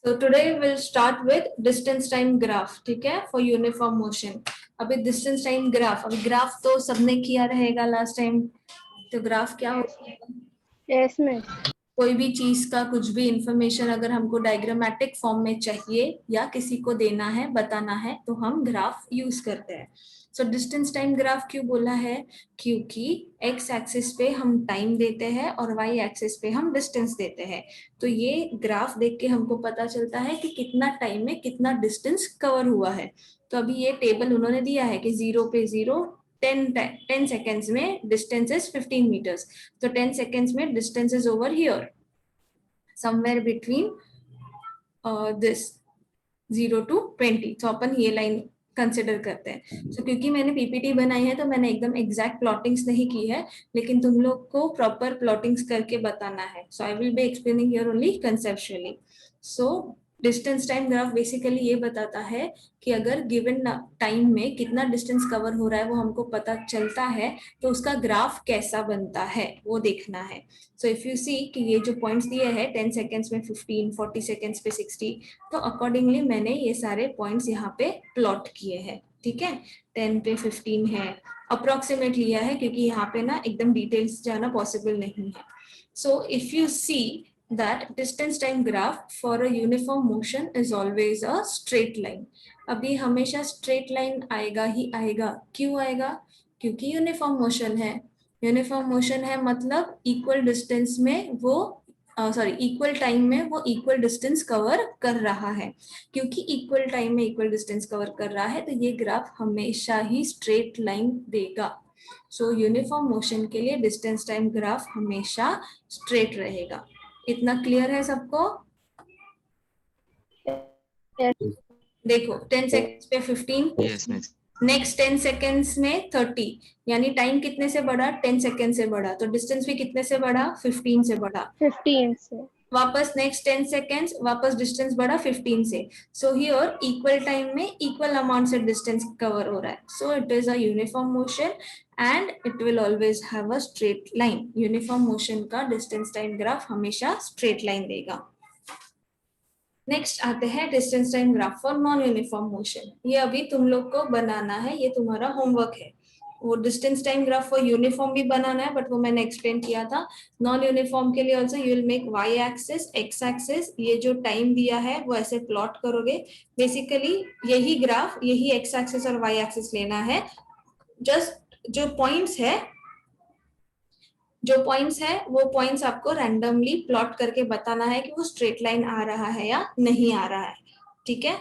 So today we'll start with distance time graph, ठीक है, for uniform motion. अभी distance time graph, अभी graph तो सबने किया रहेगा लास्ट टाइम. तो ग्राफ क्या होता है? Yes miss. कोई भी चीज का कुछ भी इंफॉर्मेशन अगर हमको डायग्रामेटिक फॉर्म में चाहिए या किसी को देना है, बताना है, तो हम ग्राफ यूज करते हैं. सो डिस्टेंस टाइम ग्राफ क्यों बोला है? क्योंकि एक्स एक्सिस पे हम टाइम देते हैं और वाई एक्सिस पे हम डिस्टेंस देते हैं. तो ये ग्राफ देख के हमको पता चलता है कि कितना टाइम में कितना डिस्टेंस कवर हुआ है. तो अभी ये टेबल उन्होंने दिया है कि 0 पे 0, 10 सेकेंड्स में डिस्टेंस इज 15 मीटर्स. तो 10 सेकेंड्स में distance is over here somewhere between this 0 to 20. तो अपन ये लाइन कंसिडर करते हैं. so, क्योंकि मैंने पीपीटी बनाई है तो मैंने एकदम एग्जैक्ट प्लॉटिंग्स नहीं की है, लेकिन तुम लोग को प्रॉपर प्लॉटिंग्स करके बताना है. So I will be explaining here only conceptually. So distance time graph basically ये बताता है कि अगर गिवन टाइम में कितना डिस्टेंस कवर हो रहा है वो हमको पता चलता है, तो उसका ग्राफ कैसा बनता है वो देखना है. सो इफ यू सी कि ये जो पॉइंट्स दिए हैं 10 सेकेंड्स में 15, 40 सेकेंड्स पे 60, तो अकॉर्डिंगली मैंने ये सारे पॉइंट्स यहाँ पे प्लॉट किए हैं. ठीक है, 10 पे 15 है, अप्रोक्सीमेट लिया है क्योंकि यहाँ पे ना एकदम डिटेल्स जाना पॉसिबल नहीं है. So if you see that distance time graph for a uniform motion is always a straight line. अभी हमेशा straight line आएगा ही आएगा. क्यों आएगा? क्योंकि यूनिफॉर्म मोशन है. यूनिफॉर्म मोशन है मतलब इक्वल डिस्टेंस में वो इक्वल टाइम में वो इक्वल डिस्टेंस कवर कर रहा है. क्योंकि इक्वल टाइम में इक्वल डिस्टेंस कवर कर रहा है तो ये ग्राफ हमेशा ही स्ट्रेट लाइन देगा. सो यूनिफॉर्म मोशन के लिए डिस्टेंस टाइम ग्राफ हमेशा स्ट्रेट रहेगा. इतना क्लियर है सबको? देखो 10 सेकेंड्स पे 15, नेक्स्ट 10 सेकेंड्स में 30, यानी टाइम कितने से बढ़ा? 10 सेकेंड से बढ़ा. तो डिस्टेंस भी कितने से बढ़ा? 15 से बढ़ा. 15 से वापस नेक्स्ट 10 सेकेंड्स, वापस डिस्टेंस बढ़ा 15 से. सो हियर इक्वल टाइम में इक्वल अमाउंट से डिस्टेंस कवर हो रहा है. So it is a uniform motion and it will always have a straight line. Uniform motion का डिस्टेंस टाइम ग्राफ हमेशा स्ट्रेट लाइन देगा. नेक्स्ट आते हैं distance time graph for non uniform motion. ये अभी तुम लोग को बनाना है, ये तुम्हारा होमवर्क है. वो distance time graph for uniform भी बनाना है, बट वो मैंने एक्सप्लेन किया था. नॉन यूनिफॉर्म के लिए also you will make y axis, x axis, ये जो टाइम दिया है वो ऐसे प्लॉट करोगे. बेसिकली यही ग्राफ, यही एक्स एक्सिस और वाई एक्सिस लेना है. जस्ट जो पॉइंट्स है वो पॉइंट्स आपको रैंडमली प्लॉट करके बताना है कि वो स्ट्रेट लाइन आ रहा है या नहीं आ रहा है. ठीक है.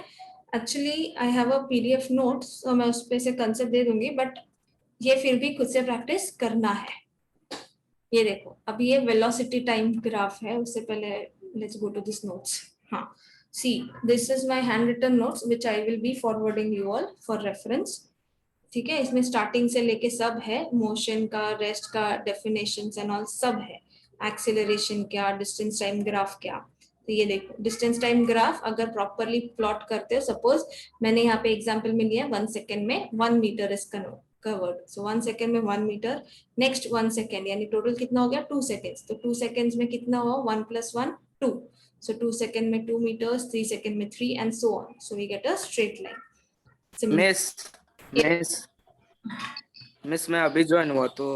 Actually I have a PDF notes, तो मैं उस पे से कंसेप्ट दे दूंगी, बट ये फिर भी खुद से प्रैक्टिस करना है. ये देखो अभी ये वेलोसिटी टाइम ग्राफ है. उससे पहले let's go to this notes. हाँ, see this is my hand written notes which I will be forwarding you all for reference. ठीक है, इसमें स्टार्टिंग से लेके सब है, मोशन का, रेस्ट का, डेफिनेशंस एंड ऑल सब है. एक्सेलरेशन क्या, डिस्टेंस टाइम ग्राफ क्या. तो ये देखो डिस्टेंस टाइम ग्राफ अगर प्रॉपरली प्लॉट करते हो, सपोज मैंने यहाँ पे एग्जांपल में लिया 1 सेकेंड में 1 metre is covered. So 1 second में 1 मीटर, नेक्स्ट 1 सेकेंड, यानी टोटल कितना हो गया? 2 सेकेंड्स. तो 2 सेकेंड्स में कितना हुआ? 1 + 1 2. सो 2 सेकेंड में 2 मीटर्स, 3 सेकेंड में 3 and so on. So we get a straight line. Miss मैं अभी ज्वाइन हुआ तो.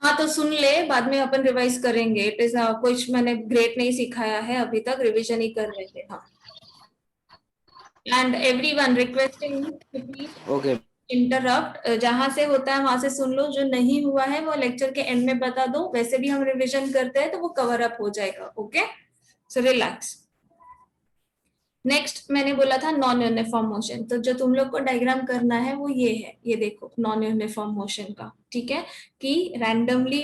हाँ तो सुन ले, बाद में अपन रिवाइज करेंगे. इट इज कुछ मैंने ग्रेट नहीं सिखाया है अभी तक, रिवीजन ही कर रहे थे. हाँ, and everyone requesting okay. Interrupt जहां से होता है वहां से सुन लो. जो नहीं हुआ है वो लेक्चर के एंड में बता दो. वैसे भी हम रिवीजन करते हैं तो वो कवर अप हो जाएगा. Okay, so relax. नेक्स्ट मैंने बोला था नॉन यूनिफॉर्म मोशन. तो जो तुम लोग को डायग्राम करना है वो ये है. ये देखो नॉन यूनिफॉर्म मोशन का. ठीक है, कि रैंडमली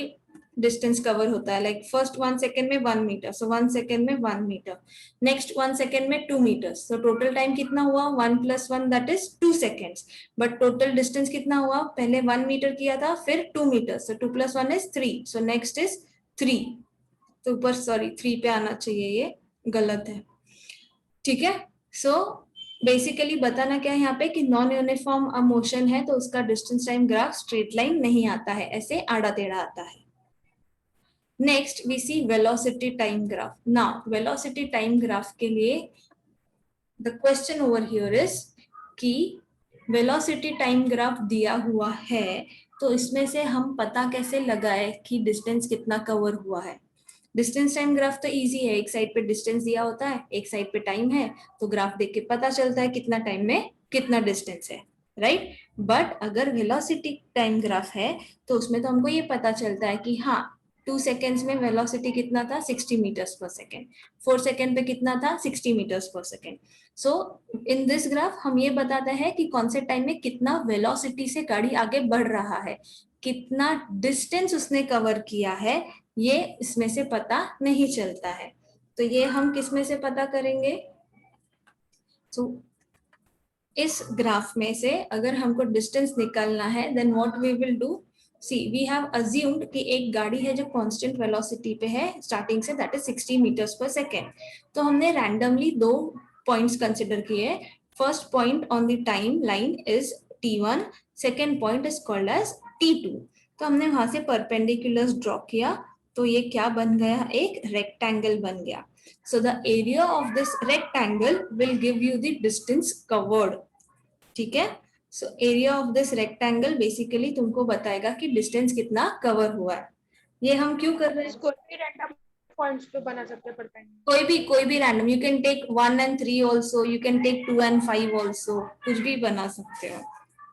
डिस्टेंस कवर होता है. लाइक फर्स्ट 1 सेकेंड में 1 मीटर, सो 1 सेकेंड में 1 मीटर. नेक्स्ट 1 सेकेंड में 2 मीटर. सो टोटल टाइम कितना हुआ? 1 + 1 that is 2 seconds. But total distance कितना हुआ? पहले 1 मीटर किया था, फिर 2 metre. So 2 + 1 is 3. So next is 3. तो ऊपर 3 पे आना चाहिए, ये गलत है. ठीक है. सो बेसिकली बताना क्या है यहाँ पे कि नॉन यूनिफॉर्म मोशन है तो उसका distance time graph straight line नहीं आता है, ऐसे आड़ा टेढ़ा आता है. Next we see velocity time graph. Now velocity time graph के लिए the question over here is कि वेलोसिटी टाइम ग्राफ दिया हुआ है तो इसमें से हम पता कैसे लगाए कि डिस्टेंस कितना कवर हुआ है. डिस्टेंस टाइम ग्राफ तो इजी है, एक साइड पे डिस्टेंस दिया होता है, एक साइड पे टाइम है, तो ग्राफ देख के पता चलता है कितना टाइम में कितना डिस्टेंस है, राइट. बट अगर वेलोसिटी टाइम ग्राफ है तो उसमें तो हमको ये पता चलता है कि हाँ 2 सेकेंड्स में वेलोसिटी कितना था 60 मीटर्स पर सेकेंड, 4 सेकेंड पे कितना था 60 metres per second. So in this graph हम ये बताते हैं कि कौन से टाइम में कितना वेलोसिटी से गाड़ी आगे बढ़ रहा है, कितना डिस्टेंस उसने कवर किया है, ये इसमें से पता नहीं चलता है. तो ये हम किस में से पता करेंगे. तो इस ग्राफ में से अगर हमको डिस्टेंस निकालना है then what we will do. See we have assumed कि एक गाड़ी है जो कांस्टेंट वेलोसिटी पे है स्टार्टिंग से, that is 60 metres per second. तो हमने रैंडमली दो पॉइंट्स कंसिडर किए. First point on the time line is T1, second point is called as T2. तो हमने वहां से परपेंडिकुलर्स ड्रॉ किया तो ये क्या बन गया, एक रेक्टेंगल बन गया. So the area of this rectangle will give you the distance covered. ठीक है. So area of this rectangle basically तुमको बताएगा कि distance कितना cover हुआ है. ये हम क्यों कर रहे हैं. कोई भी रैंडम पॉइंट्स पे बना सकते हैं परपेंडिकुलर. कोई भी random, you can take 1 and 3 also, you can take 2 and 5 also, कुछ भी बना सकते हो.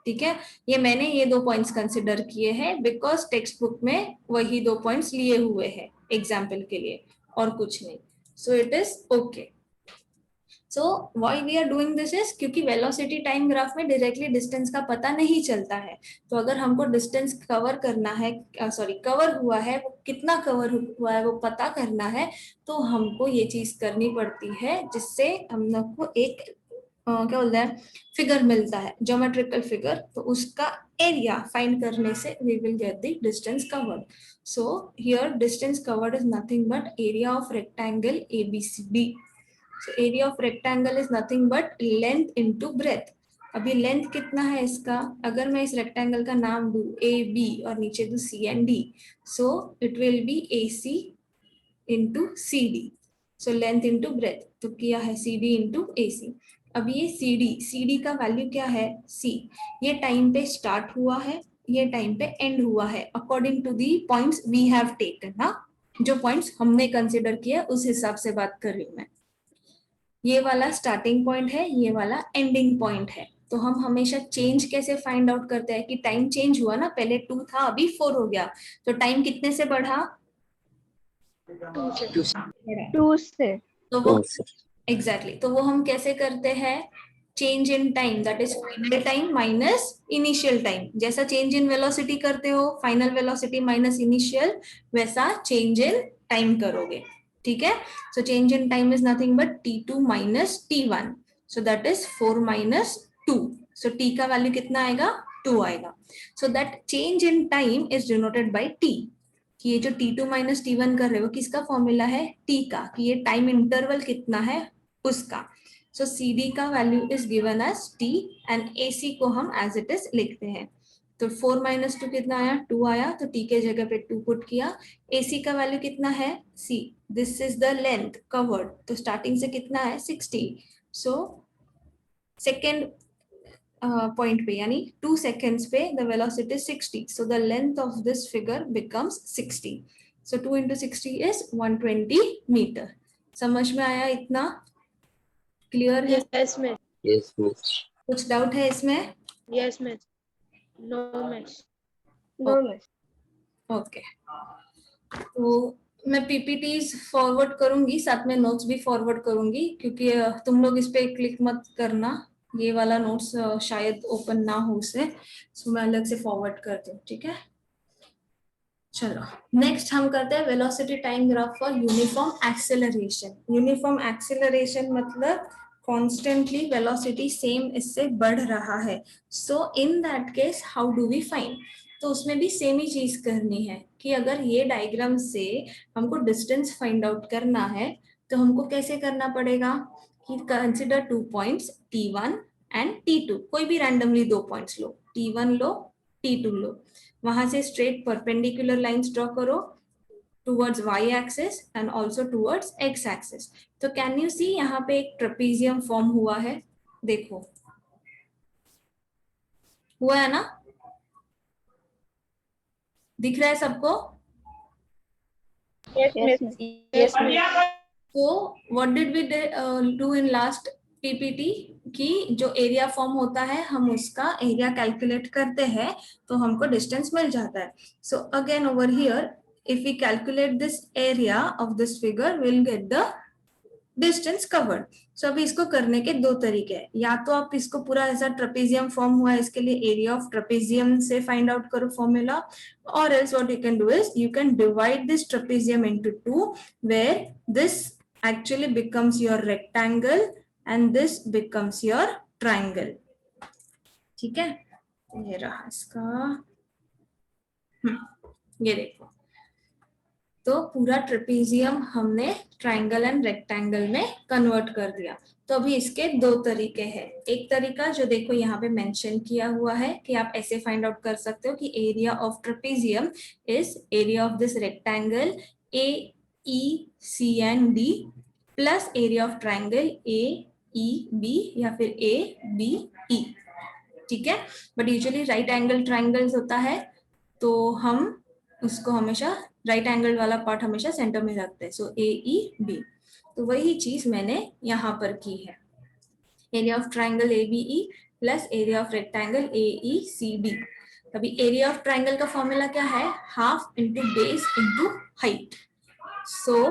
ठीक है. ये मैंने ये दो पॉइंट्स कंसिडर किए हैं बिकॉज टेक्स्ट बुक में वही दो पॉइंट्स लिए हुए हैं एग्जाम्पल के लिए और कुछ नहीं. So it is okay. So why we are doing this is क्योंकि वेलोसिटी टाइम ग्राफ में डायरेक्टली डिस्टेंस का पता नहीं चलता है. तो अगर हमको डिस्टेंस कवर करना है, कवर हुआ है, वो कितना कवर हुआ है वो पता करना है, तो हमको ये चीज करनी पड़ती है जिससे हम लोग को एक क्या बोलते हैं फिगर मिलता है, ज्योमेट्रिकल फिगर. तो उसका एरिया फाइंड करने से we will get the distance covered. So here distance covered is nothing but area of rectangle ABCD. So area of rectangle is nothing but length into breadth. अभी length कितना है इसका, अगर मैं इस रेक्टेंगल का नाम दूं AB और नीचे दूं C and D, so it will be AC into CD. So length into breadth, तो किया है CD into AC. अब ये CD का वैल्यू क्या है C, ये टाइम पे स्टार्ट हुआ है, ये टाइम पे एंड हुआ है according to the points we have taken. ना जो पॉइंट्स हमने कंसिडर किया उस हिसाब से बात कर रही हूं मैं. ये वाला स्टार्टिंग पॉइंट है, ये वाला एंडिंग पॉइंट है. तो हम हमेशा चेंज कैसे फाइंड आउट करते हैं कि टाइम चेंज हुआ ना, पहले 2 था अभी 4 हो गया, तो टाइम कितने से बढ़ा 2 से. तो वो एग्जैक्टली तो वो हम कैसे करते हैं, change in time that is final time minus initial time. जैसा चेंज इन वेलोसिटी करते हो फाइनल वेलोसिटी माइनस इनिशियल, वैसा चेंज इन टाइम करोगे. ठीक है. So change in time is nothing but T2 minus T1, so that is 4 minus 2. So T का value कितना आएगा 2 आएगा. So that change in time is denoted by T. कि ये जो T2 माइनस T1 कर रहे हो किसका फॉर्मूला है T का, कि ये टाइम इंटरवल कितना है उसका. सो CD का value is given as T and AC को हम एज इट इज लिखते हैं. तो 4 माइनस 2 कितना आया 2 आया, तो T के जगह पे 2 पुट किया. AC का वैल्यू कितना है C, this is the length covered, तो स्टार्टिंग से कितना है 60. सो सेकेंड पॉइंट पे यानी 2 सेकेंड्स पे the velocity is 60, so the length of this figure becomes 60. So 2 into 60 is 120 metre. समझ में आया इतना, क्लियर है. Yes miss. Yes, miss. कुछ डाउट है इसमें. Yes miss. No miss. No miss. Okay. तो मैं पीपीटीज फॉरवर्ड करूंगी, साथ में नोट्स भी फॉरवर्ड करूंगी, क्योंकि तुम लोग इस पे क्लिक मत करना, ये वाला नोट्स शायद ओपन ना हो उसे, सो मैं अलग से फॉरवर्ड करती हूँ. ठीक है. चलो नेक्स्ट हम करते हैं velocity time graph for uniform acceleration. Uniform acceleration मतलब कॉन्स्टेंटली वेलोसिटी सेम इससे बढ़ रहा है. So in that case how do we find. तो उसमें भी सेम ही चीज करनी है कि अगर ये डायग्राम से हमको डिस्टेंस फाइंड आउट करना है तो हमको कैसे करना पड़ेगा कि consider 2 points T1 and T2, कोई भी रैंडमली 2 पॉइंट्स लो, T1 लो T2 लो, वहां से स्ट्रेट परपेंडिकुलर लाइंस ड्रॉ करो towards y axis and also towards x axis. तो can you see यहाँ पे एक trapezium form हुआ है, देखो हुआ है ना, दिख रहा है सबको? Yes, miss. Yes, miss. So what did we do in last PPT कि जो एरिया फॉर्म होता है हम उसका एरिया कैलकुलेट करते हैं तो हमको डिस्टेंस मिल जाता है. So again over here if we calculate this area of this figure we'll get the distance covered. So अभी इसको करने के दो तरीके हैं, या तो आप इसको पूरा ऐसा ट्रेपेजियम फॉर्म हुआ है इसके लिए एरिया ऑफ ट्रेपेजियम से फाइंड आउट करो formula, or else what you can do is you can divide this trapezium into two where this actually becomes your rectangle and this becomes your triangle. ठीक है, ये रहा इसका, ये देखो, तो पूरा ट्रेपेजियम हमने ट्रायंगल एंड रेक्टेंगल में कन्वर्ट कर दिया. तो अभी इसके दो तरीके हैं. एक तरीका जो देखो यहाँ पे मेंशन किया हुआ है कि आप ऐसे फाइंड आउट कर सकते हो कि area of trapezium is area of this rectangle A E C and D plus area of triangle A E B या फिर ए बी ई. ठीक है, but usually right angle triangles होता है तो हम उसको हमेशा राइट एंगल वाला पार्ट हमेशा सेंटर में रखते हैं. सो ए ई बी, तो वही चीज मैंने यहाँ पर की है. Area of triangle A B E plus area of rectangle A E C D. अभी एरिया ऑफ ट्रायंगल का फॉर्मूला क्या है, half into base into height. So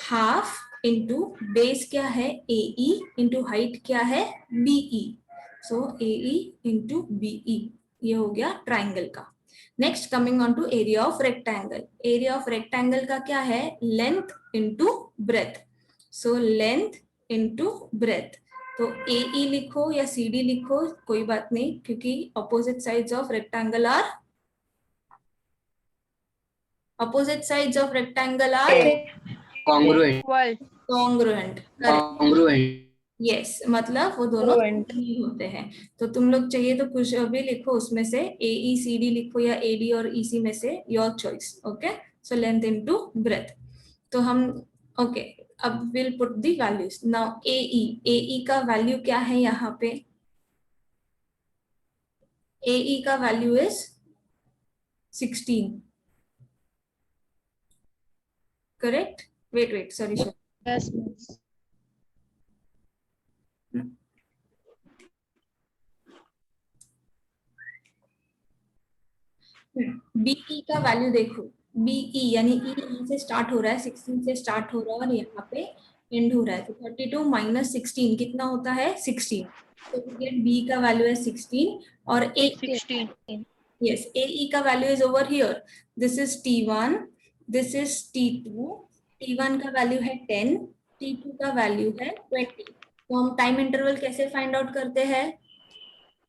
half into base क्या है ए ई इंटू हाइट क्या है B E. So A E into B E, ये हो गया ट्रायंगल का. Next coming on to area of rectangle. Area of rectangle का क्या है, length into breadth. So length into breadth. तो ए ई लिखो या सी डी लिखो कोई बात नहीं, क्योंकि opposite sides of rectangle are congruent. Yes, मतलब वो दोनों होते हैं. तो तुम लोग चाहिए तो कुछ भी लिखो उसमें से, ए ई सी डी लिखो या ए डी और ई सी में से, your choice. Okay, so length into breadth. तो हम ओके, अब will put the values. Now A E का वैल्यू क्या है यहाँ पे, ए ई का value is 16. Correct? Wait sorry. Yes, miss. B E का वैल्यू देखो, बीई यानी ई यहाँ से स्टार्ट हो रहा है, 16 से स्टार्ट हो रहा है और यहाँ पे एंड हो रहा है. तो 32 माइनस 16 कितना होता है, 16. तो बी का वैल्यू है 16 और ए 16. यस, ए ई का value is over here. This is T1, this is T2. T1 का वैल्यू है 10, T2 का वैल्यू है 20. तो हम टाइम इंटरवल कैसे फाइंड आउट करते हैं,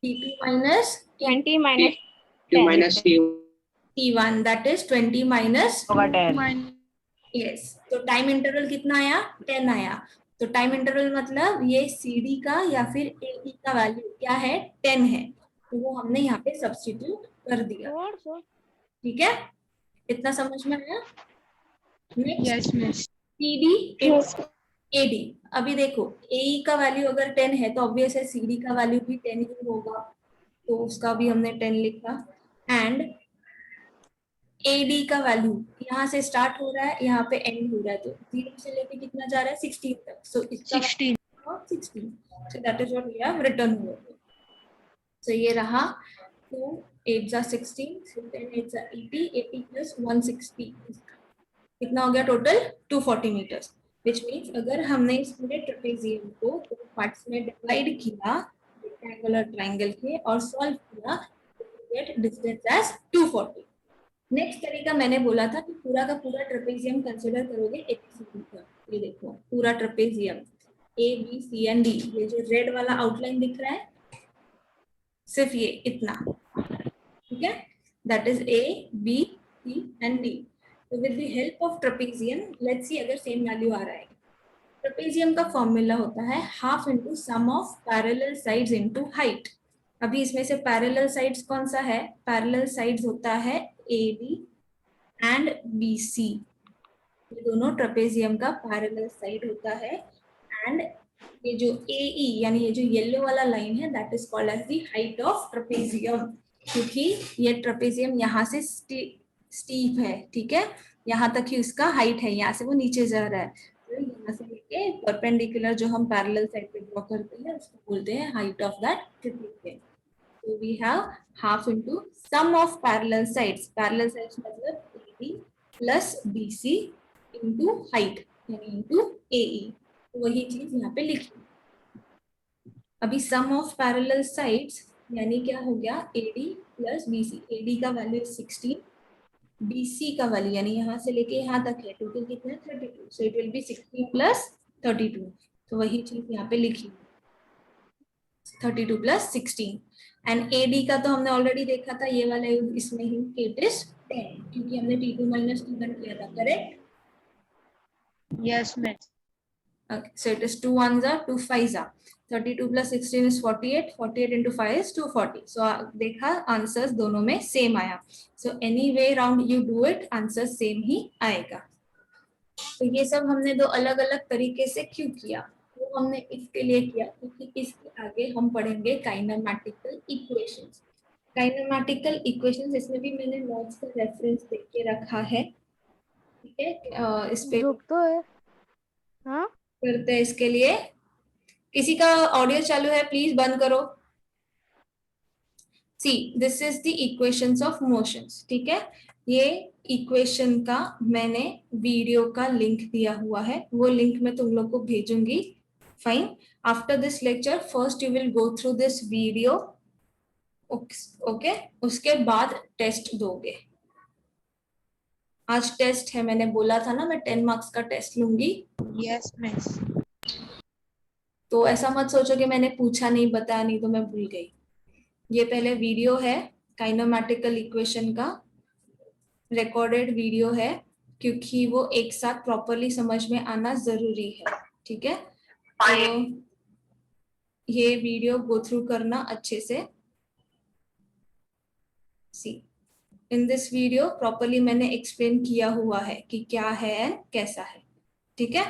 T2 minus 20 minus 2 minus T1 that is 20 minus 10. yes. तो टाइम इंटरवल कितना आया, 10 आया. तो टाइम इंटरवल मतलब ये CD का या फिर AE का वैल्यू क्या है, 10 है. तो वो हमने यहाँ पे सब्स्टिट्यूट कर दिया. ठीक है, इतना समझ में आया. Yes, miss. CD AD. अभी देखो AE का वैल्यू अगर 10 है तो ऑब्वियस है CD का वैल्यू भी 10 ही होगा, तो उसका भी हमने 10 लिखा. एंड AD का वैल्यू यहाँ से स्टार्ट हो रहा है, यहाँ पे एंड हो रहा है, तो 0 से लेके कितना जा रहा है, 16 तक. सो इसका 16. So that is what we have written here. So ये रहा 2 8 16, 10 8 80, 80 plus 160 कितना हो गया टोटल, 240 मीटर्स. विच मीन्स अगर हमने इस पूरे ट्रेपेजियम को दो पार्ट्स में डिवाइड किया रेक्टेंगल और ट्रायंगल के और सॉल्व किया तो गेट डिस्टेंस एज 240. नेक्स्ट तरीका मैंने बोला था कि पूरा का पूरा ट्रेपेजियम कंसीडर करोगे एबीसीडी का. ये देखो पूरा trapezium A B C and D, ये जो रेड वाला आउटलाइन दिख रहा है सिर्फ ये इतना. ठीक है, that is A B C and D. तो with the help of trapezium let's see अगर सेम वैल्यू आ रहा है. ट्रेपेजियम का फॉर्मूला होता है half into sum of parallel sides into height. अभी इसमें से पैरेलल साइड्स कौन सा है, पैरेलल साइड्स होता है A B and B C. ये दोनों ट्रेपेजियम का पैरेलल साइड होता है। एंड ये जो AE यानी ये जो येलो वाला लाइन है that is called as the height of trapezium, क्योंकि ये ट्रेपेजियम यहाँ से स्टीप है, ठीक है, यहाँ तक ही उसका हाइट है, यहाँ से वो नीचे जा रहा है, तो यहाँ से लेके परपेंडिकुलर जो हम पैरेलल साइड पे ड्रॉ करते हैं उसको बोलते हैं height of that trapezium. So we have half into sum of parallel sides. Parallel sides मतलब AD plus BC into height यानी into AE। तो वही चीज यहाँ पे लिखी। अभी sum of parallel sides यानी क्या हो गया, AD plus BC। AD का वैल्यू 16, BC का वैल्यू यानी यहाँ से लेके यहाँ तक है, टोटल कितना है 32, so it will be 16 plus 32। तो वही चीज यहाँ पे लिखी 32 plus 16। एंड AD का तो हमने ऑलरेडी देखा था, ये वाला इसमें ही it is 10 क्योंकि हमने T2 minus T1 किया था, correct? Yes, miss. Okay, so it is 2 ones are 2 5s are 32 plus 16 is 48, 48 into 5 is 240। so देखा आंसर्स दोनों में सेम आया। so any way round you do it answer same ही आएगा। तो ये सब हमने दो अलग अलग तरीके से क्यों किया, वो हमने इसके लिए किया क्योंकि इसके आगे हम पढ़ेंगे काइनेमैटिकल इक्वेशंस। काइनेमैटिकल इक्वेशंस इसमें भी मैंने नोट्स का रेफरेंस देख के रखा है, ठीक है, इस पे तो है हाँ करते हैं। इसके लिए किसी का ऑडियो चालू है, प्लीज बंद करो। सी this is the equations of motions, ठीक है, ये इक्वेशन का मैंने वीडियो का लिंक दिया हुआ है, वो लिंक मैं तुम लोग को भेजूंगी। Fine, after this lecture first you will go through this video, okay, उसके बाद टेस्ट दोगे। आज टेस्ट है, मैंने बोला था ना मैं 10 मार्क्स का टेस्ट लूंगी। Yes miss. तो ऐसा मत सोचो कि मैंने पूछा नहीं, बताया नहीं तो मैं भूल गई। ये पहले वीडियो है काइनेमैटिकल इक्वेशन का, रिकॉर्डेड वीडियो है, क्योंकि वो एक साथ प्रॉपरली समझ में आना जरूरी है, ठीक है। तो ये वीडियो गो थ्रू करना अच्छे से। सी इन दिस वीडियो प्रॉपरली मैंने एक्सप्लेन किया हुआ है कि क्या है एंड कैसा है, ठीक है।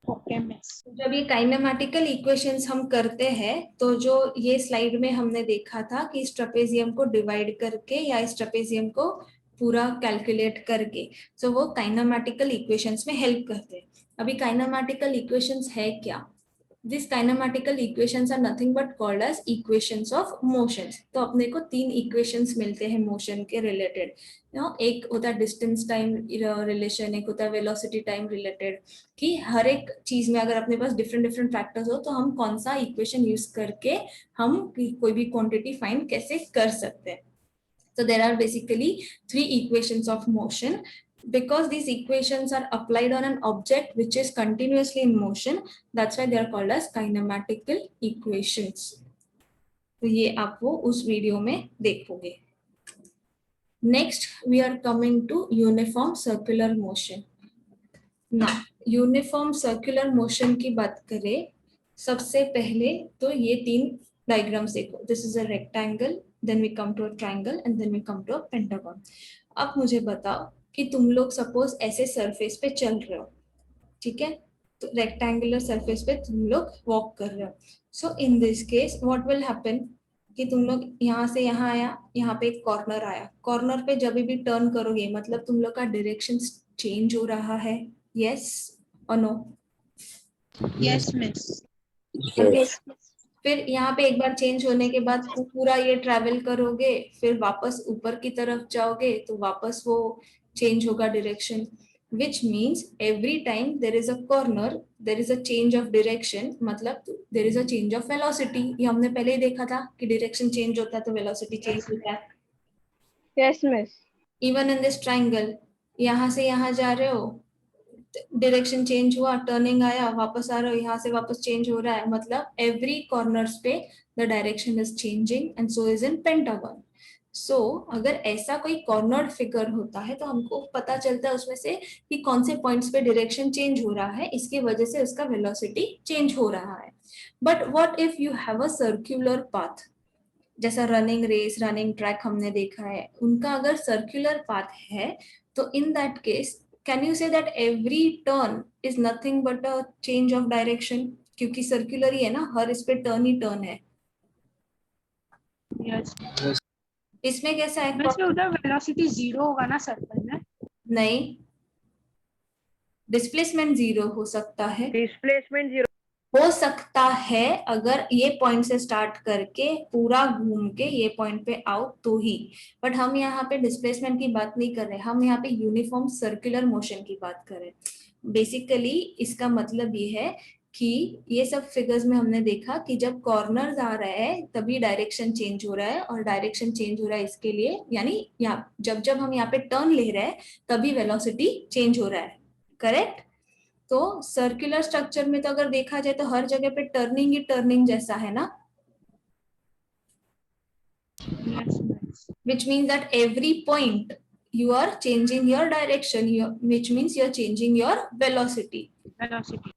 Okay miss. जब ये काइनेमैटिकल इक्वेशंस हम करते हैं तो जो ये स्लाइड में हमने देखा था कि इस ट्रेपेजियम को डिवाइड करके या इस ट्रेपेजियम को पूरा कैलकुलेट करके, सो वो काइनेमैटिकल इक्वेशंस में हेल्प करते हैं। अभी काइनेमैटिकल इक्वेशंस है क्या? This kinematical equations are nothing but called as equations of motions. तो अपने को 3 इक्वेशंस मिलते हैं मोशन के रिलेटेड, एक होता है डिस्टेंस टाइम रिलेशन, एक होता है वेलोसिटी टाइम रिलेटेड, कि हर एक चीज में अगर अपने पास डिफरेंट डिफरेंट फैक्टर्स हो तो हम कौन सा इक्वेशन यूज करके हम कोई भी क्वांटिटी फाइंड कैसे कर सकते हैं। So there are basically 3 equations of motion. Because these equations are applied on an object which is continuously in motion, that's why they are called as kinematical equations. तो ये आप वो उस वीडियो में देखोगे। Next, we are coming to uniform circular motion. Now, uniform circular motion की बात करें, सबसे पहले तो ये 3 डायग्राम्स देखो। This is a rectangle, then we come to a triangle and then we come to a pentagon. अब मुझे बताओ कि तुम लोग सपोज ऐसे सरफेस पे चल रहे हो, ठीक है, तो रेक्टेंगुलर सरफेस पे तुम लोग वॉक कर रहे हो। So in this case what will happen कि तुम लोग यहाँ से यहाँ आया, यहाँ पे एक कॉर्नर आया, कॉर्नर पे जब भी टर्न करोगे मतलब तुम लोग का डायरेक्शन चेंज हो रहा है, यस और नो? Yes miss. फिर यहाँ पे एक बार चेंज होने के बाद पूरा ये ट्रैवल करोगे, फिर वापस ऊपर की तरफ जाओगे तो वापस वो चेंज होगा direction, which means every time there is a corner there is a change of direction, मतलब there is a change of velocity। ये हमने पहले ही देखा था कि डायरेक्शन चेंज होता है तो वेलोसिटी चेंज होता है। Yes miss. Even in this triangle, यहाँ से यहाँ जा रहे हो, डायरेक्शन चेंज हुआ, टर्निंग आया, वापस आ रहे हो, यहाँ से वापस चेंज हो रहा है, मतलब एवरी कॉर्नर्स पे the direction is changing and so is in pentagon. So अगर ऐसा कोई कॉर्नर्ड फिगर होता है तो हमको पता चलता है उसमें से कि कौन से पॉइंट्स पे डायरेक्शन चेंज हो रहा है, इसकी वजह से उसका वेलोसिटी चेंज हो रहा है। But what if you have a circular path, जैसा रनिंग रेस, रनिंग ट्रैक हमने देखा है, उनका अगर सर्कुलर पाथ है तो इन that case can you say that every turn is nothing but a change of direction, क्योंकि सर्कुलर ही है ना, हर इस पे टर्न ही टर्न है। यस। इसमें कैसा है? वैसे उधर वेलोसिटी 0 होगा ना सर्कल में? नहीं, डिस्प्लेसमेंट 0 हो सकता है। डिस्प्लेसमेंट 0 हो सकता है अगर ये पॉइंट से स्टार्ट करके पूरा घूम के ये पॉइंट पे आओ तो ही, बट हम यहाँ पे डिस्प्लेसमेंट की बात नहीं कर रहे, हम यहाँ पे यूनिफॉर्म सर्कुलर मोशन की बात कर रहे हैं। बेसिकली इसका मतलब ये है कि ये सब फिगर्स में हमने देखा कि जब कॉर्नर्स आ रहे हैं तभी डायरेक्शन चेंज हो रहा है, और डायरेक्शन चेंज हो रहा है इसके लिए, यानी यहाँ जब जब हम यहाँ पे टर्न ले रहे हैं तभी वेलोसिटी चेंज हो रहा है, करेक्ट। तो सर्कुलर स्ट्रक्चर में तो अगर देखा जाए तो हर जगह पे टर्निंग ही टर्निंग जैसा है ना, yes miss. which means that every point you are changing your direction, which means you are changing your velocity. Velocity.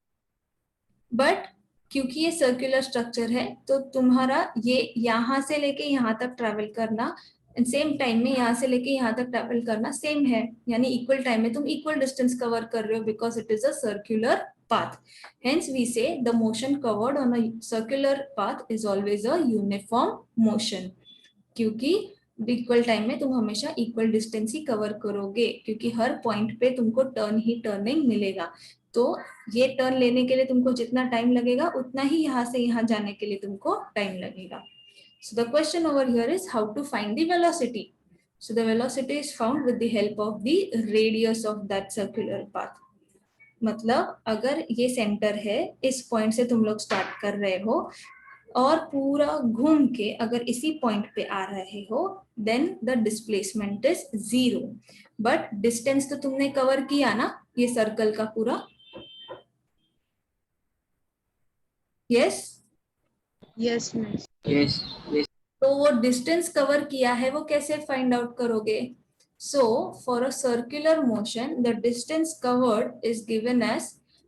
But क्योंकि ये सर्कुलर स्ट्रक्चर है तो तुम्हारा ये यहाँ से लेके यहाँ तक ट्रेवल करना सेम टाइम में यहाँ से लेके यहाँ तक ट्रेवल करना सेम है, यानी इक्वल टाइम में तुम इक्वल डिस्टेंस कवर कर रहे हो, because it is a circular path. Hence we say the motion covered on a circular path is always a uniform motion. क्योंकि इक्वल टाइम में तुम हमेशा इक्वल डिस्टेंस ही कवर करोगे, क्योंकि हर पॉइंट पे तुमको टर्न ही टर्निंग मिलेगा। तो ये टर्न लेने के लिए तुमको जितना टाइम लगेगा उतना ही यहाँ से यहाँ जाने के लिए तुमको टाइम लगेगा। So the question over here is how to find the velocity. So the velocity is found with the help of the radius of that circular path. मतलब अगर ये सेंटर है, इस पॉइंट से तुम लोग स्टार्ट कर रहे हो और पूरा घूम के अगर इसी पॉइंट पे आ रहे हो, then the displacement is 0, but distance तो तुमने कवर किया ना ये सर्कल का पूरा। Yes yes miss. यस तो वो डिस्टेंस कवर किया है वो कैसे फाइंड आउट करोगे? So for a circular motion the distance covered is given as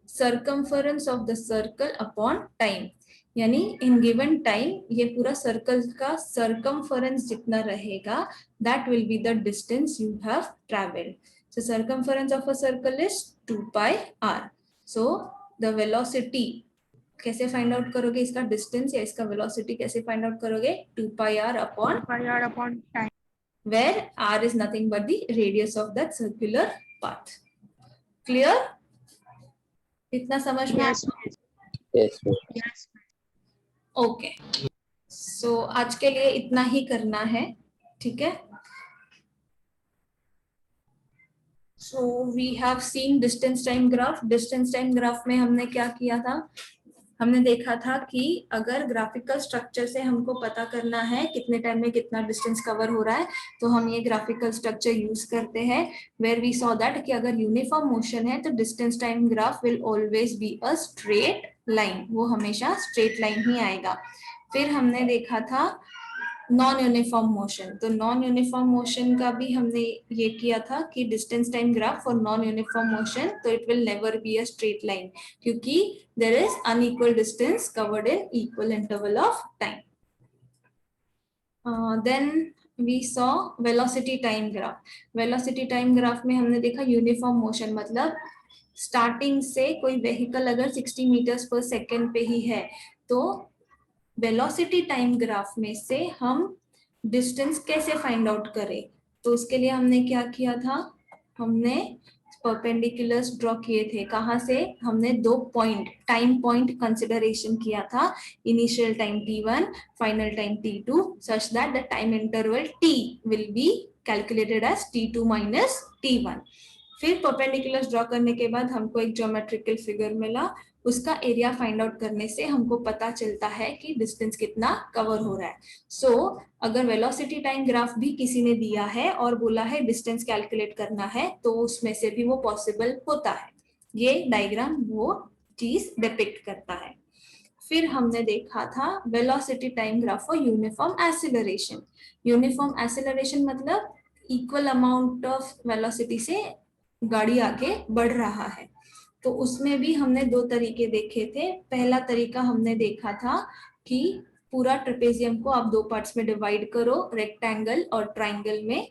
circumference of the circle upon time, यानी इन गिवन टाइम ये पूरा सर्कल का सर्कम्फरेंस जितना रहेगा that will be the distance you have travelled. So circumference of a circle is 2 pi r. So the velocity कैसे find out करोगे, इसका distance या इसका वेलोसिटी कैसे फाइंड आउट करोगे? 2 pi r upon time, where r is nothing but the radius of that circular path. Clear? इतना समझ में? Yes yes yes. Okay, so आज के लिए इतना ही करना है, ठीक है। So we have seen distance time graph. Distance time graph में हमने क्या किया था? हमने देखा था कि अगर ग्राफिकल स्ट्रक्चर से हमको पता करना है कितने टाइम में कितना डिस्टेंस कवर हो रहा है तो हम ये ग्राफिकल स्ट्रक्चर यूज करते हैं, वेयर वी सॉ दैट कि अगर यूनिफॉर्म मोशन है तो distance time graph will always be a straight line, वो हमेशा स्ट्रेट लाइन ही आएगा। फिर हमने देखा था नॉन यूनिफॉर्म मोशन, तो नॉन यूनिफॉर्म मोशन का भी हमने ये किया था कि distance time graph for non uniform motion तो it will never be a straight line, क्योंकि there is unequal distance covered in equal interval of time. Then we saw velocity time graph. Velocity time graph में हमने देखा uniform motion, मतलब starting से कोई vehicle अगर 60 metres per second पे ही है तो वेलोसिटी टाइम ग्राफ में से हम डिस्टेंस कैसे फाइंड आउट करें? तो उसके लिए हमने क्या किया था? हमने परपेंडिकुलर्स ड्रॉ किए थे। कहाँ से? हमने 2 पॉइंट टाइम पॉइंट कंसिडरेशन किया था, initial time t1, final time t2, such that the time interval t will be calculated as t2 minus t1। फिर परपेंडिकुलर्स ड्रॉ करने के बाद हमको एक ज्योमेट्रिकल फिगर मिला, उसका एरिया फाइंड आउट करने से हमको पता चलता है कि डिस्टेंस कितना कवर हो रहा है। सो अगर वेलोसिटी टाइम ग्राफ भी किसी ने दिया है और बोला है डिस्टेंस कैलकुलेट करना है तो उसमें से भी वो पॉसिबल होता है। ये डायग्राम वो चीज डिपिक्ट करता है। फिर हमने देखा था velocity time graph for uniform acceleration. Uniform acceleration मतलब इक्वल अमाउंट ऑफ वेलोसिटी से गाड़ी आगे बढ़ रहा है। तो उसमें भी हमने 2 तरीके देखे थे। पहला तरीका हमने देखा था कि पूरा ट्रेपेजियम को आप 2 पार्ट्स में डिवाइड करो, रेक्टेंगल और ट्राइंगल में,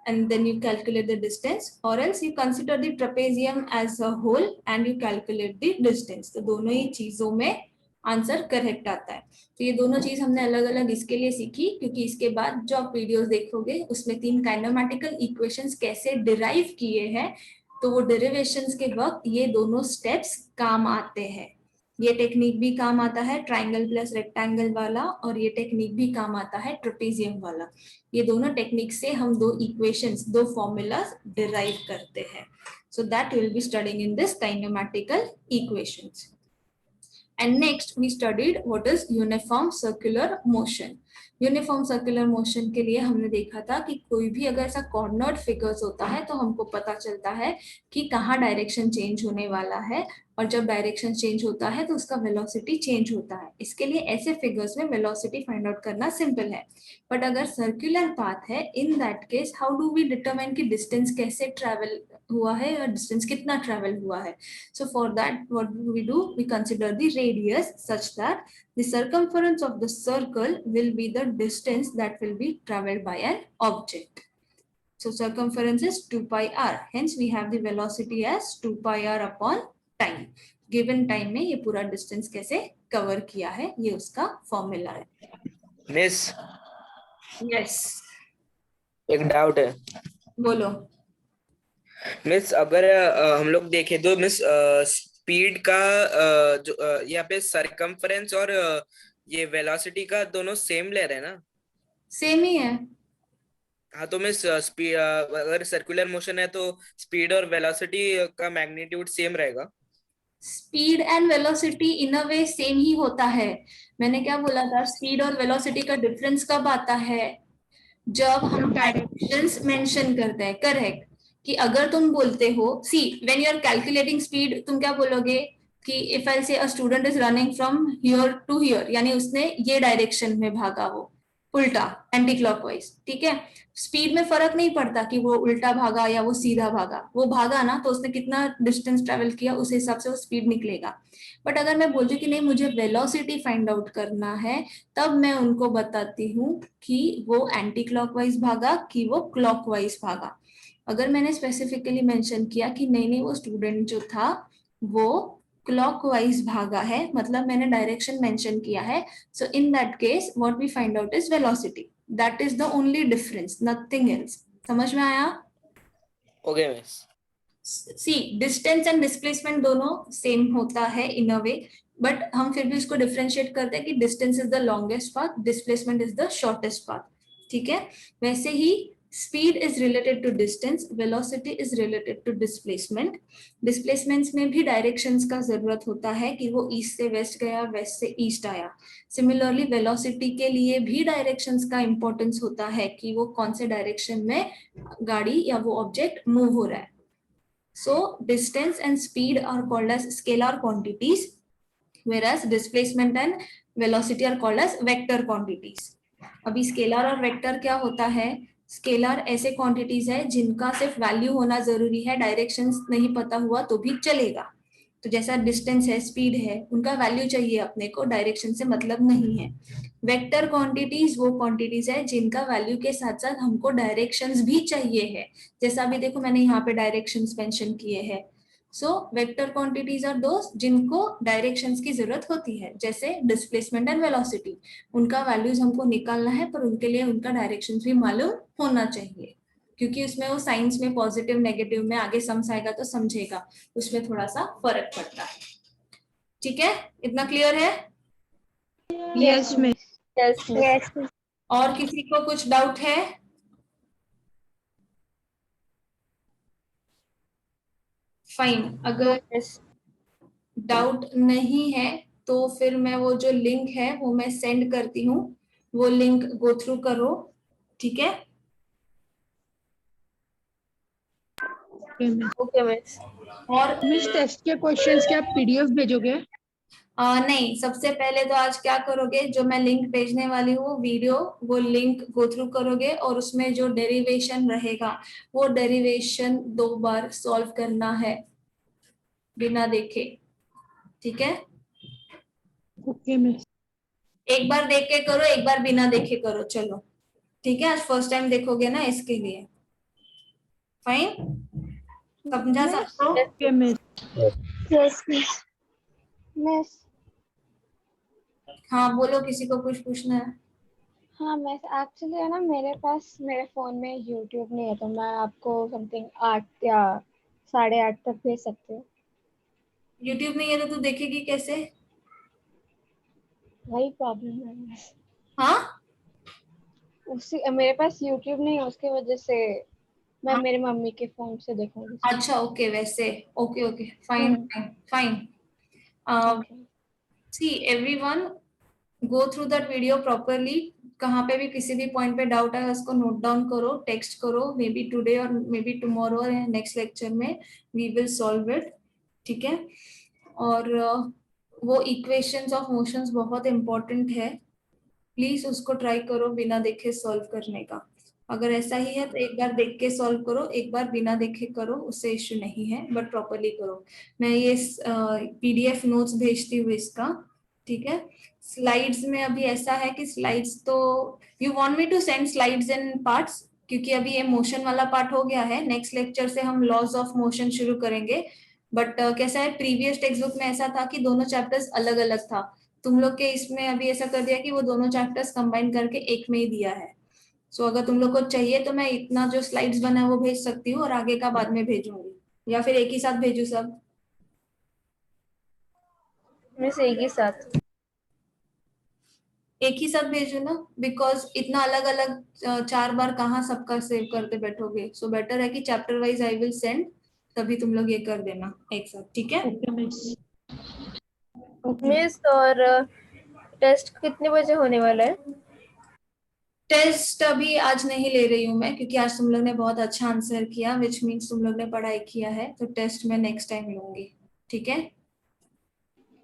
and then you calculate the distance, or else you consider the trapezium as a whole and you calculate the distance. तो दोनों ही चीजों में आंसर करेक्ट आता है. तो ये दोनों चीज हमने अलग अलग इसके लिए सीखी, क्योंकि इसके बाद जो आप वीडियोस देखोगे उसमें 3 काइनेमेटिकल इक्वेशंस कैसे डिराइव किए हैं, तो वो डेरिवेशंस के वक्त ये दोनों स्टेप्स काम आते हैं. ये टेक्निक भी काम आता है ट्राइंगल प्लस रेक्टेंगल वाला, और ये टेक्निक भी काम आता है ट्रेपेजियम वाला. ये दोनों टेक्निक से हम 2 इक्वेशंस, 2 फॉर्मूलाज डिराइव करते हैं. So that will be studying in this kinematical equations. And next we studied what is uniform circular motion. Uniform circular motion के लिए हमने देखा था कि कोई भी अगर ऐसा कॉर्नर्ड फिगर्स होता है तो हमको पता चलता है कि कहाँ डायरेक्शन चेंज होने वाला है, और जब डायरेक्शन चेंज होता है तो उसका वेलोसिटी चेंज होता है. इसके लिए ऐसे फिगर्स में वेलोसिटी फाइंड आउट करना सिंपल है. बट अगर सर्कुलर पाथ है, in that case how do we determine कि डिस्टेंस कैसे ट्रेवल हुआ है या डिस्टेंस कितना ट्रेवल हुआ है. So for that what we do, we consider the radius such that the circumference of the circle will be the distance that will be traveled by an object. So circumference is 2 pi r. Hence we have the velocity as 2 pi r upon time. Given time में ये पूरा distance कैसे cover किया है, ये उसका formula है. Miss, Yes. एक डाउट है. बोलो. मिस अगर हम लोग देखें तो मिस स्पीड का जो यहाँ पे सरकमफरेंस और ये वेलोसिटी का दोनों सेम ले रहे हैं ना? सेम ही है. हाँ, तो मिस स्पीड अगर सर्कुलर मोशन है तो स्पीड और वेलोसिटी का मैग्नीट्यूड सेम रहेगा? Speed and velocity in a way same ही होता है. मैंने क्या बोला था, स्पीड और वेलोसिटी का डिफरेंस कब आता है, जब हम डायरेक्शंस मेंशन करते हैं. करेक्ट. कि अगर तुम बोलते हो, see when you are calculating speed, तुम क्या बोलोगे कि if I say a student is running from here to here, यानी उसने ये डायरेक्शन में भागा, वो उल्टा एंटी क्लॉकवाइज. ठीक है. स्पीड में फर्क नहीं पड़ता कि वो उल्टा भागा या वो सीधा भागा, वो भागा ना, तो उसने कितना डिस्टेंस ट्रेवल किया उस हिसाब से वो स्पीड निकलेगा. बट अगर मैं बोलती हूँ कि नहीं मुझे वेलोसिटी फाइंड आउट करना है, तब मैं उनको बताती हूँ कि वो एंटी क्लॉकवाइज भागा कि वो क्लॉकवाइज भागा. अगर मैंने स्पेसिफिकली मेंशन किया कि नहीं वो स्टूडेंट जो था वो क्लॉकवाइज भागा है, मतलब मैंने डायरेक्शन मेंशन किया है, so in that case what we find out is velocity. That is the only difference, nothing else. समझ में आया? Okay miss. See distance and displacement दोनों सेम होता है इन अ वे, बट हम फिर भी इसको डिफरेंशिएट करते हैं कि distance is the longest path, displacement is the shortest path. ठीक है. वैसे ही speed is related to distance, velocity is related to displacement. Displacements में भी directions का जरूरत होता है कि वो east से west गया, west से east आया. Similarly velocity के लिए भी directions का importance होता है कि वो कौन से direction में गाड़ी या वो object move हो रहा है. So distance and speed are called as scalar quantities, whereas displacement and velocity are called as vector quantities. अभी स्केलर और वेक्टर क्या होता है, स्केलर ऐसे क्वांटिटीज है जिनका सिर्फ वैल्यू होना जरूरी है, डायरेक्शंस नहीं पता हुआ तो भी चलेगा. तो जैसा डिस्टेंस है, स्पीड है, उनका वैल्यू चाहिए अपने को, डायरेक्शन से मतलब नहीं है. वेक्टर क्वांटिटीज वो क्वांटिटीज है जिनका वैल्यू के साथ साथ हमको डायरेक्शंस भी चाहिए है. जैसा अभी देखो मैंने यहाँ पे डायरेक्शंस मेंशन किए हैं. So vector quantities are those जिनको डायरेक्शंस की जरूरत होती है, जैसे डिस्प्लेसमेंट एंड वेलोसिटी. उनका वैल्यूज हमको निकालना है, पर उनके लिए उनका डायरेक्शंस भी मालूम होना चाहिए, क्योंकि उसमें वो साइंस में पॉजिटिव नेगेटिव में आगे समझ आएगा तो समझेगा, उसमें थोड़ा सा फर्क पड़ता है. ठीक है, इतना क्लियर है? Yes, miss. Yes. और किसी को कुछ डाउट है? फाइन. अगर डाउट नहीं है तो फिर मैं वो जो लिंक है वो मैं सेंड करती हूँ, वो लिंक गो थ्रू करो. ठीक है. Okay, miss. और मिस टेस्ट के क्वेश्चंस क्या आप पीडीएफ भेजोगे? नहीं, सबसे पहले तो आज क्या करोगे, जो मैं लिंक भेजने वाली हूँ वीडियो, वो लिंक गो थ्रू करोगे और उसमें जो डेरिवेशन रहेगा वो डेरिवेशन 2 बार सॉल्व करना है बिना देखे. ठीक है. Okay miss. एक बार देख के करो, एक बार बिना देखे करो. चलो ठीक है, आज फर्स्ट टाइम देखोगे ना, इसके लिए. फाइन, समझा सबको? Okay miss. Yes miss. Miss हाँ बोलो, किसी को कुछ पूछना है? हाँ मिस, एक्चुअली है ना, मेरे पास मेरे फोन में यूट्यूब नहीं है, तो मैं आपको समथिंग 8 या 8:30 तक भेज सकती हूँ। यूट्यूब नहीं है तो तू देखेगी कैसे? वही प्रॉब्लम है मिस। हाँ उसी मेरे पास यूट्यूब नहीं है, उसकी वजह से मैं हाँ, मेरे मम्मी के फोन से देखूंगी। अच्छा ओके, वैसे okay okay, fine hmm. Fine fine. Okay. See everyone, go through that video properly. कहाँ पे भी किसी भी पॉइंट पे डाउट है उसको नोट डाउन करो, टेक्स्ट करो, मे बी टुडे और मे बी टुमारो और नेक्स्ट लेक्चर में वी विल सॉल्व इट, ठीक है? और वो इक्वेशंस ऑफ मोशंस बहुत इंपॉर्टेंट है, प्लीज उसको ट्राई करो बिना देखे सॉल्व करने का। अगर ऐसा ही है तो एक बार देख के सॉल्व करो, एक बार बिना देखे करो, उससे इश्यू नहीं है, बट प्रॉपरली करो। मैं ये पीडीएफ नोट्स भेजती हूँ इसका, ठीक है? स्लाइड्स में अभी ऐसा है कि स्लाइड्स तो you want me to send slides in parts, क्योंकि अभी ये मोशन वाला पार्ट हो गया है, नेक्स्ट लेक्चर से हम लॉज ऑफ मोशन शुरू करेंगे। बट कैसा है, प्रीवियस टेक्स्ट बुक में ऐसा था कि दोनों चैप्टर्स अलग अलग था, तुम लोग के इसमें अभी ऐसा कर दिया कि वो दोनों चैप्टर्स कंबाइन करके एक में ही दिया है। सो अगर तुम लोग को चाहिए तो मैं इतना जो स्लाइड्स बना है वो भेज सकती हूँ और आगे का बाद में भेजूंगी, या फिर एक ही साथ भेजू सब? मिस एक ही साथ। एक ही साथ भेजू ना, बिकॉज इतना अलग अलग 4 बार कहाँ सबका सेव करते बैठोगे, सो बेटर है कि chapter wise I will send, तभी तुम लोग ये कर देना एक साथ, ठीक है? Okay miss. मिस और टेस्ट कितने बजे होने वाला है? टेस्ट अभी आज नहीं ले रही हूँ मैं, क्योंकि आज तुम लोग ने बहुत अच्छा आंसर किया, विच मीन्स तुम लोग ने पढ़ाई किया है, तो टेस्ट मैं नेक्स्ट टाइम लूंगी, ठीक है?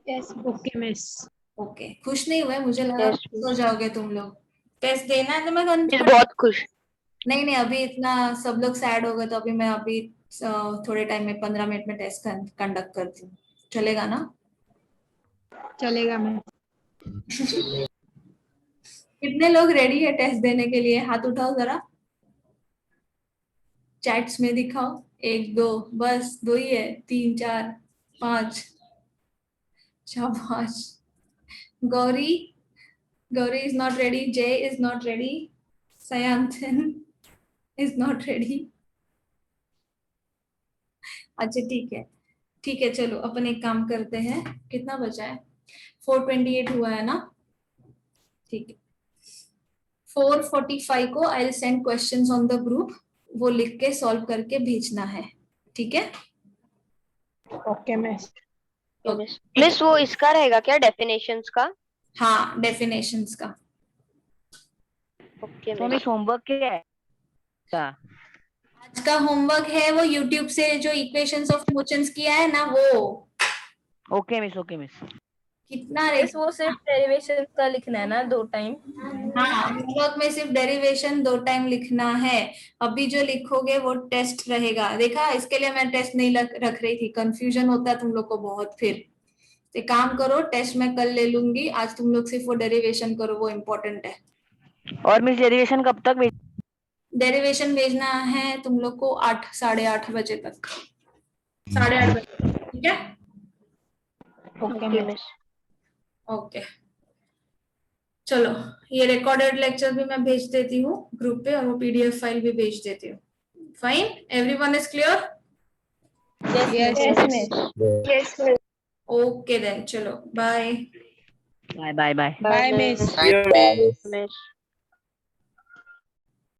यस। Okay miss. ओके, खुश नहीं हुए, मुझे लगा Yes, खुश हो जाओगे तुम लोग। टेस्ट देना है तो मैं मिस बहुत खुश। नहीं नहीं, अभी इतना सब लोग सैड हो गए तो अभी मैं अभी थोड़े टाइम में 15 मिनट में टेस्ट कंडक्ट करती हूँ, चलेगा ना? चलेगा मिस। कितने लोग रेडी है टेस्ट देने के लिए? हाथ उठाओ जरा, चैट्स में दिखाओ। 1 2, बस 2 ही है, 3 4 5, शाबाश। Gauri, Gauri is not ready, Jay is not ready, Sayantan is not ready. अच्छा ठीक है, ठीक है, चलो अपन एक काम करते हैं, कितना बचा है? 4:28 हुआ है ना, ठीक है। 4:45 को I will send questions on the group, वो लिख के सॉल्व करके भेजना है, ठीक है? Okay miss. मिस वो इसका रहेगा क्या, डेफिनेशंस का? हाँ, डेफिनेशंस का। ओके तो मिस होमवर्क क्या है? आज का होमवर्क है वो यूट्यूब से जो इक्वेशंस ऑफ मोशंस किया है ना वो। Okay miss. Okay miss. कितना मिस वो सिर्फ डेरिवेशन का लिखना है ना 2 टाइम? हाँ, होमवर्क में सिर्फ डेरिवेशन 2 टाइम लिखना है। अभी जो लिखोगे वो टेस्ट रहेगा, देखा, इसके लिए मैं टेस्ट नहीं रख रही थी, कंफ्यूजन होता है तुम लोग को बहुत। फिर एक काम करो, टेस्ट मैं कल ले लूंगी, आज तुम लोग सिर्फ वो डेरिवेशन करो, वो इम्पोर्टेंट है। और मिस डेरिवेशन कब तक भेज? डेरिवेशन भेजना है तुम लोग को 8 8:30 बजे तक, 8:30 बजे, ठीक है? Okay miss. ओके, चलो ये रिकॉर्डेड लेक्चर भी मैं भेज देती हूँ ग्रुप पे, और वो पीडीएफ फाइल भी भेज देती हूँ। Fine, everyone is clear? Yes miss. Yes miss. Okay then, चलो bye. Bye bye bye. Bye miss. Yeah. Miss